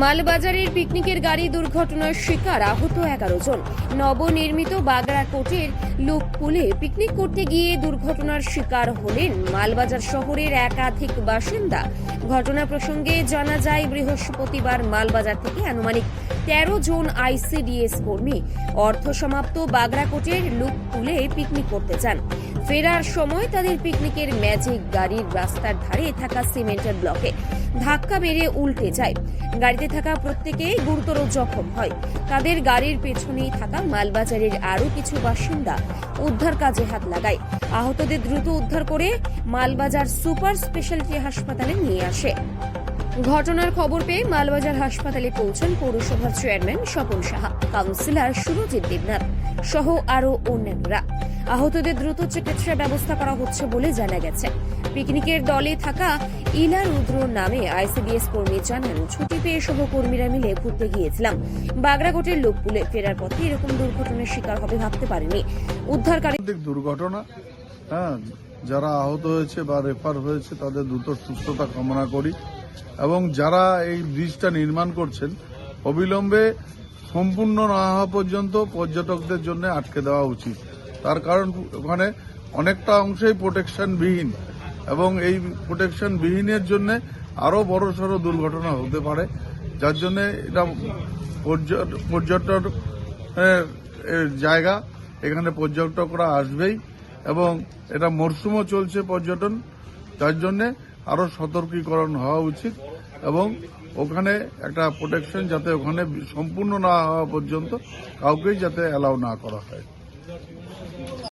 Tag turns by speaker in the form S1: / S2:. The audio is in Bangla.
S1: মালবাজারের পিকনিকের গাড়ি দুর্ঘটনার শিকার আহত 11 জন। নবনির্মিত বাগড়াকোটের লোককুলে পিকনিক করতে গিয়ে দুর্ঘটনার শিকার হলেন মালবাজার শহরের একাধিক বাসিন্দা। ঘটনা প্রসঙ্গে জানা যায়, বৃহস্পতিবার মালবাজার থেকে আনুমানিক 13 জন আইসিডিএস কর্মী অর্ধসমাপ্ত বাগড়াকোটের লোককুলে পিকনিক করতে যান। ফেরার সময় তাদের পিকনিকের ম্যাজিক গাড়ির রাস্তার ধারে থাকা সিমেন্টের ব্লকে ধাক্কা মেরে উল্টে যায়। গাড়িতে থাকা প্রত্যেকেই গুরুতর জখম হয়। তাদের গাড়ির পেছনেই থাকা মালবাজারের আরও কিছু বাসিন্দা উদ্ধার কাজে হাত লাগায়। আহতদের দ্রুত উদ্ধার করে মালবাজার সুপার স্পেশালিটি হাসপাতালে নিয়ে আসে। ঘটনার খবর পেয়ে মালবাজার হাসপাতালে পৌঁছান পৌরসভার চেয়ারম্যান স্বপন সাহা, কাউন্সিলর সুরজিৎ দেবনাথ সহ আরও অন্যান্যরা। আহতদের দ্রুত চিকিৎসা ব্যবস্থা করা হচ্ছে বলে জানা গেছে। পিকনিকের দলে থাকা ইলা রুদ্র নামে আইসিডিএস কর্মী জানান, ছুটি পেয়ে সহকর্মীরা মিলে ঘুরতে গিয়েছিলাম। বাগড়াকোটের লোককুলে ফেরার পথে এরকম দুর্ঘটনার শিকার হবে ভাবতে পারেনি। উদ্ধারকারী
S2: দুর্ঘটনা, যারা আহত হয়েছে বা রেফার হয়েছে তাদের দ্রুত সুস্থতা কামনা করি এবং যারা এই ব্রিজটা নির্মাণ করছেন অবিলম্বে সম্পূর্ণ না হওয়া পর্যন্ত পর্যটকদের জন্য আটকে দেওয়া উচিত। তার কারণ ওখানে অনেকটা অংশেই প্রোটেকশনবিহীন এবং এই প্রোটেকশনবিহীনের জন্য আরও বড় সড়ো দুর্ঘটনা হতে পারে, যার জন্য এটা পর্যটন জায়গা, এখানে পর্যটকরা আসবেই এবং এটা মরশুমও চলছে পর্যটন, যার জন্যে আরও সতর্কীকরণ হওয়া উচিত এবং ওখানে একটা প্রোটেকশন যাতে ওখানে সম্পূর্ণ না হওয়া পর্যন্ত কাউকেই যাতে অ্যালাউ না করা হয়।